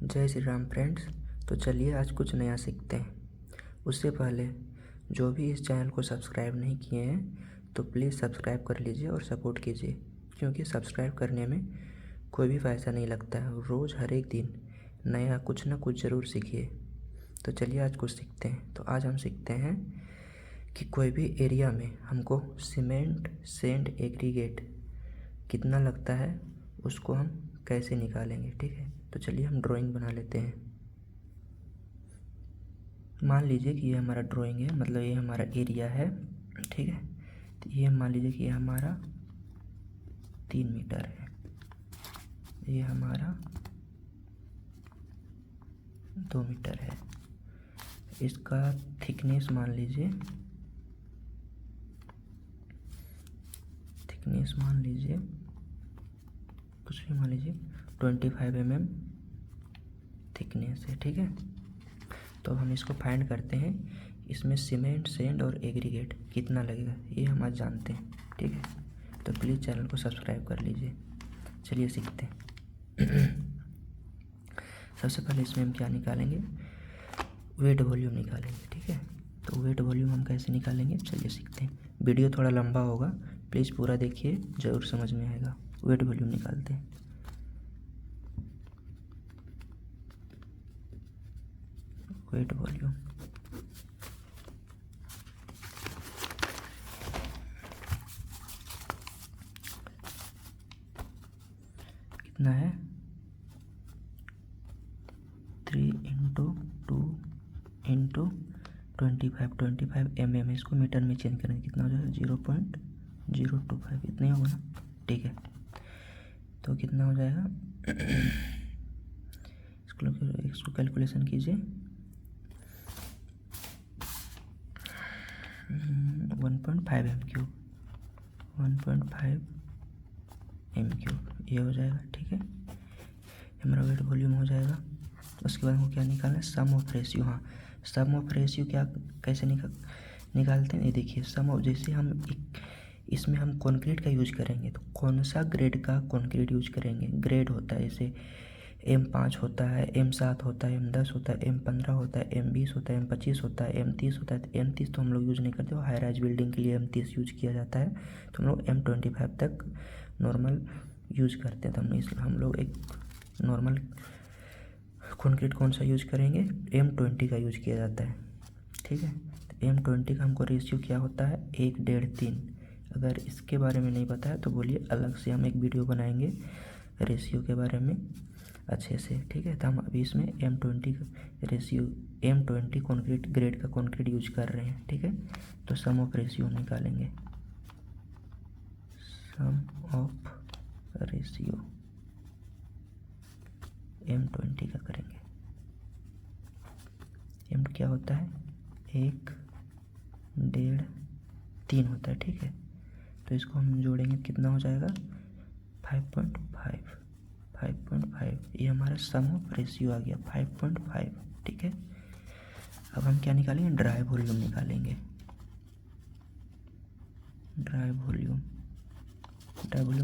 जय श्री राम फ्रेंड्स। तो चलिए आज कुछ नया सीखते हैं। उससे पहले जो भी इस चैनल को सब्सक्राइब नहीं किए हैं तो प्लीज़ सब्सक्राइब कर लीजिए और सपोर्ट कीजिए, क्योंकि सब्सक्राइब करने में कोई भी पैसा नहीं लगता है। रोज़ हर एक दिन नया कुछ ना कुछ ज़रूर सीखिए। तो चलिए आज कुछ सीखते हैं। तो आज हम सीखते हैं कि कोई भी एरिया में हमको सीमेंट सैंड एग्रीगेट कितना लगता है, उसको हम कैसे निकालेंगे। ठीक है, तो चलिए हम ड्राइंग बना लेते हैं। मान लीजिए कि ये हमारा ड्राइंग है, मतलब ये हमारा एरिया है। ठीक है, तो ये मान लीजिए कि ये हमारा 3 मीटर है, ये हमारा 2 मीटर है। इसका थिकनेस मान लीजिए, कुछ भी मान लीजिए 25 mm थिकनेस है। ठीक है, तो अब हम इसको फाइंड करते हैं, इसमें सीमेंट सैंड और एग्रीगेट कितना लगेगा ये हम आज जानते हैं। ठीक है, तो प्लीज़ चैनल को सब्सक्राइब कर लीजिए। चलिए सीखते हैं। सबसे पहले इसमें हम क्या निकालेंगे, वेट वॉल्यूम निकालेंगे। ठीक है, तो वेट वॉल्यूम हम कैसे निकालेंगे चलिए सीखते हैं। वीडियो थोड़ा लंबा होगा, प्लीज़ पूरा देखिए, ज़रूर समझ में आएगा। वेट वॉल्यूम निकालते हैं। वेट वॉल्यूम कितना है, 3 × 2 × 25 mm। इसको मीटर में चेंज करेंगे, कितना हो जाएगा 0.025, इतना ही होगा ना। ठीक है, तो कितना हो जाएगा, इसको कैलकुलेशन कीजिए। 1.5 m³, 1.5 m³ ये हो जाएगा। ठीक है, हमारा वेट वॉल्यूम हो जाएगा। उसके बाद हमको क्या निकालना है, सम ऑफ रेशियो। हाँ, सम ऑफ रेशियो क्या कैसे निकालते हैं, ये देखिए। सम ऑफ, जैसे हम इसमें हम कंक्रीट का यूज करेंगे, तो कौन सा ग्रेड का कंक्रीट यूज करेंगे। ग्रेड होता है, जैसे M5 होता है, M7 होता है, M10 होता है, M15 होता है, M20 होता है, M25 होता है, M30 होता है। तो M30 तो हम लोग यूज़ नहीं करते, हाई राइज बिल्डिंग के लिए M30 यूज किया जाता है। तो हम लोग M25 तक नॉर्मल यूज करते हैं। तो हम लोग एक नॉर्मल कंक्रीट कौन सा यूज करेंगे, M20 का यूज किया जाता है। ठीक है, तो M20 का हमको रेशियो क्या होता है, 1:3। अगर इसके बारे में नहीं पता है तो बोलिए, अलग से हम एक वीडियो बनाएंगे रेशियो के बारे में अच्छे से। ठीक है, तो हम अभी इसमें M20 का रेशियो, M20 कंक्रीट ग्रेड का कंक्रीट यूज कर रहे हैं। ठीक है, तो सम ऑफ रेशियो निकालेंगे, सम ऑफ रेशियो M20 का करेंगे। M क्या होता है, 1, 1.5, 3 होता है। ठीक है, तो इसको हम जोड़ेंगे, कितना हो जाएगा 5.5। ये हमारा सम ऑफ रेशियो आ गया 5.5। ठीक है, अब हम क्या निकालेंगे, ड्राई वॉल्यूम निकालेंगे। ड्राई वॉल्यूम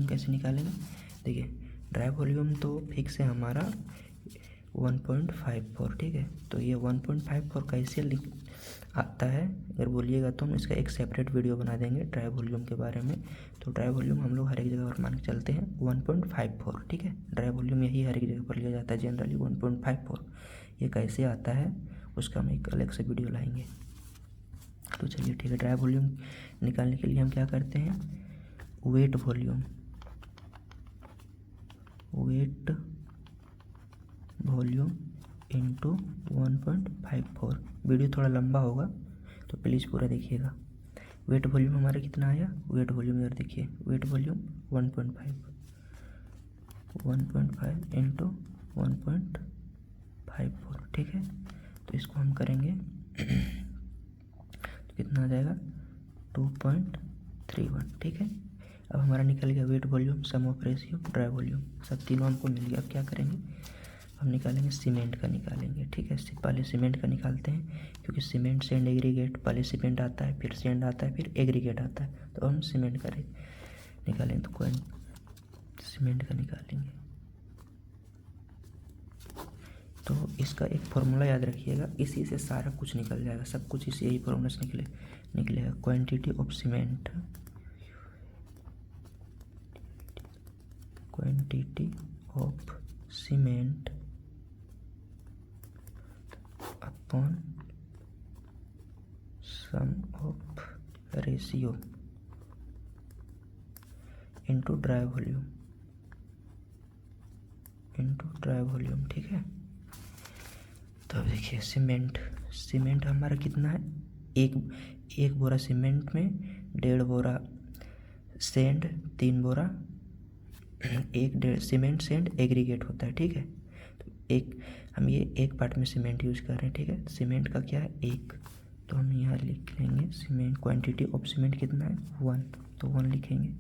कैसे निकालेंगे, देखिए ड्राई वॉल्यूम तो फिक्स है हमारा 1.54। ठीक है, तो ये 1.54 कैसे आता है अगर बोलिएगा तो हम इसका एक सेपरेट वीडियो बना देंगे ड्राई वॉल्यूम के बारे में। तो ड्राई वॉल्यूम हम लोग हर एक जगह पर मान के चलते हैं 1.54। ठीक है, ड्राई वॉल्यूम यही हर एक जगह पर लिया जाता है जनरली 1.54। ये कैसे आता है उसका हम एक अलग से वीडियो लाएंगे। तो चलिए ठीक है, ड्राई वॉल्यूम निकालने के लिए हम क्या करते हैं, वेट वॉल्यूम इंटू 1.54। वीडियो थोड़ा लंबा होगा तो प्लीज़ पूरा देखिएगा। वेट वॉल्यूम हमारा कितना आया, वेट वॉल्यूम इधर देखिए, वेट वॉल्यूम 1.5 इंटू 1.54। ठीक है, तो इसको हम करेंगे तो कितना आ जाएगा 2.31। ठीक है, अब हमारा निकल गया wet volume, sum of ratio, dry volume, सब तीनों हमको मिल गया। अब क्या करेंगे, हम निकालेंगे सीमेंट का निकालेंगे। ठीक है, पहले सीमेंट का निकालते हैं, क्योंकि सीमेंट सैंड एग्रीगेट, पहले सीमेंट आता है, फिर सैंड आता है, फिर एग्रीगेट आता है। तो हम सीमेंट का निकालेंगे, तो कोई सीमेंट का निकालेंगे। तो इसका एक फॉर्मूला याद रखिएगा, इसी से सारा कुछ निकल जाएगा, सब कुछ इसी यही फॉर्मूला से निकलेगा। Quantity of cement, quantity of cement upon sum of ratio into dry volume, ठीक है। तो अब देखिए सीमेंट हमारा कितना है, एक बोरा सीमेंट में 1.5 बोरा सैंड, 3 बोरा सीमेंट सैंड एग्रीगेट होता है, ठीक है। तो हम ये एक पार्ट में सीमेंट यूज कर रहे हैं, ठीक है। सीमेंट का क्या है 1, तो हम यहाँ लिख लेंगे सीमेंट, क्वांटिटी ऑफ सीमेंट कितना है 1, तो 1 लिखेंगे।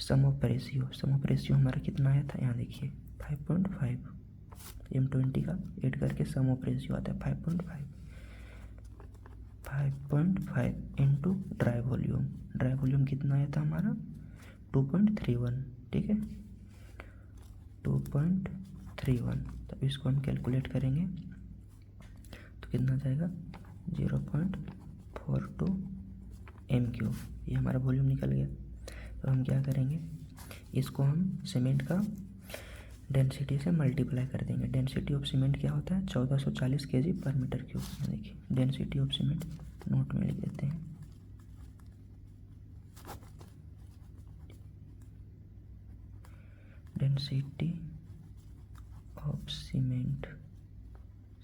सम ऑफ रेशियो हमारा कितना आया था, यहाँ देखिए 5.5, M20 का ऐड करके सम ऑफ रेशियो आता है 5.5 इंटू ड्राई वॉल्यूम कितना आया था हमारा 2.31, ठीक है 2.31। तो इसको हम कैलकुलेट करेंगे तो कितना जाएगा 0.42 m³, ये हमारा वॉल्यूम निकल गया। तो हम क्या करेंगे, इसको हम सीमेंट का डेंसिटी से मल्टीप्लाई कर देंगे। डेंसिटी ऑफ सीमेंट क्या होता है 1440 kg/m³। देखिए डेंसिटी ऑफ सीमेंट नोट में लिख देते हैं, डेंसिटी ऑफ सीमेंट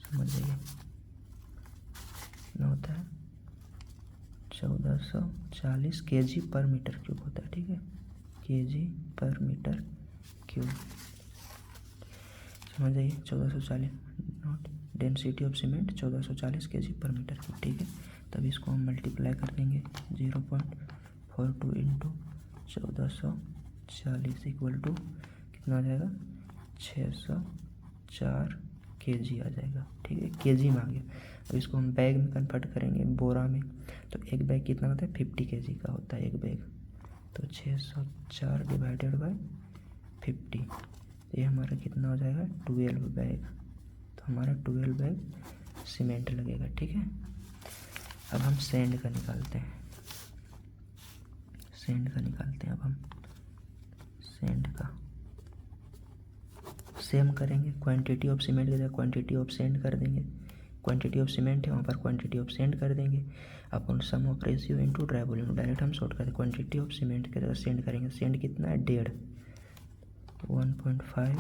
समझ जाइए कितना होता है 1440 kg/m³ होता है, ठीक है kg/m³, समझ जाइए 1440 note, density of cement 1440 kg/m³, ठीक है। तब इसको हम मल्टीप्लाई कर देंगे 0.42 इंटू 1440 इक्वल टू कितना आ जाएगा 604 kg आ जाएगा, ठीक है kg में आ गया। अब इसको हम बैग में कन्वर्ट करेंगे, बोरा में, तो एक बैग कितना होता है 50 kg का होता है एक बैग, तो 604 डिवाइडेड बाय 50, ये हमारा कितना हो जाएगा 12 बैग। तो हमारा 12 बैग सीमेंट लगेगा, ठीक है। अब हम सैंड का निकालते हैं, अब हम सैंड का सेम करेंगे, क्वांटिटी ऑफ सीमेंट की जगह क्वांटिटी ऑफ सैंड कर देंगे, क्वांटिटी ऑफ सीमेंट है वहाँ पर क्वांटिटी ऑफ सैंड कर देंगे अपन sum of ratio into dry volume. Direct हम शॉर्ट करते, क्वांटिटी ऑफ सीमेंट की जगह सैंड करेंगे, सैंड कितना है 1.5, 1.5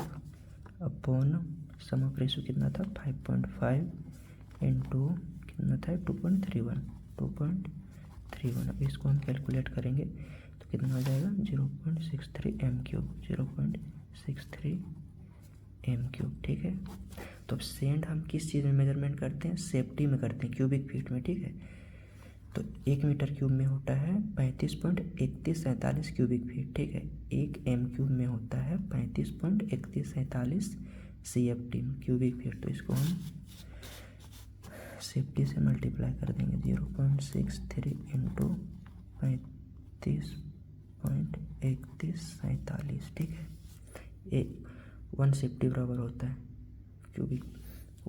अपॉन सम ऑफ रेशियो कितना था 5.5 इंटू कितना था 2.31। अब इसको हम कैलकुलेट करेंगे तो कितना हो जाएगा 0.63 m³, ठीक है। तो अब सैंड हम किस चीज़ में मेजरमेंट करते हैं, सेफ्टी में करते हैं, क्यूबिक फीट में, ठीक है। तो 1 मीटर क्यूब में होता है 35.3147 क्यूबिक फीट, ठीक है। 1 m³ में होता है 35.3147 CFT क्यूबिक फीट। तो इसको हम सेफ्टी से मल्टीप्लाई कर देंगे 0.63 इंटू 35.3147, ठीक है। 1 सेफ्टी बराबर होता है क्यूबिक,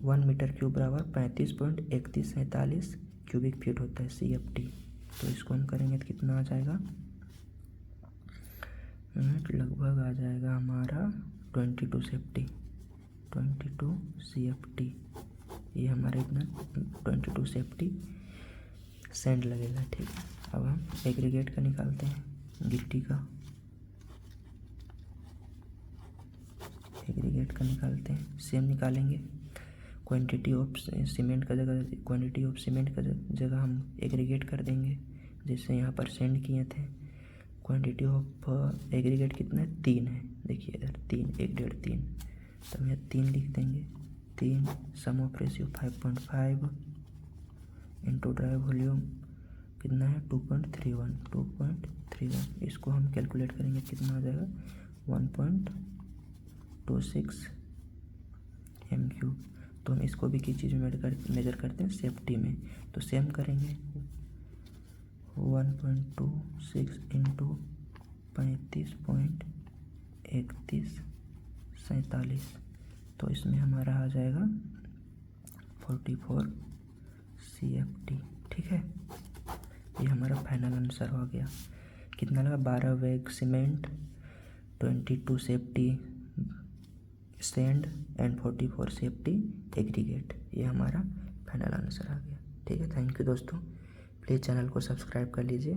1 मीटर क्यूब बराबर 35.3147 क्यूबिक फीट होता है CFT। तो इसको हम करेंगे तो कितना आ जाएगा, लगभग आ जाएगा हमारा 22 CFT, ये हमारा इतना 22 CFT सैंड लगेगा, ठीक है। अब हम एग्रीगेट का निकालते हैं, गिट्टी का एग्रीगेट का निकालते हैं, सेम निकालेंगे। क्वांटिटी ऑफ सीमेंट का जगह क्वांटिटी ऑफ सीमेंट का जगह हम एग्रीगेट कर देंगे, जैसे यहाँ पर सेंड किए थे। क्वांटिटी ऑफ एग्रीगेट कितना है 3 है, देखिए इधर 3, 1, 1.5, 3, तो हम यहाँ 3 लिख देंगे। 3 sum of ratio 5.5 into dry volume कितना है 2.31। इसको हम कैलकुलेट करेंगे कितना आ जाएगा 1.26 m³। तो हम इसको भी किस चीज़ में मेजर करते हैं, सेफ्टी में। तो सेम करेंगे 1.26 इंटू 35.3147 तो इसमें हमारा आ जाएगा 44 CFT। ठीक है, ये हमारा फाइनल आंसर हो गया। कितना लगा? 12 bag cement, 22 safety sand and 44 safety aggregate. ये हमारा फाइनल आंसर आ गया। ठीक है, थैंक यू दोस्तों। प्लीज़ चैनल को सब्सक्राइब कर लीजिए।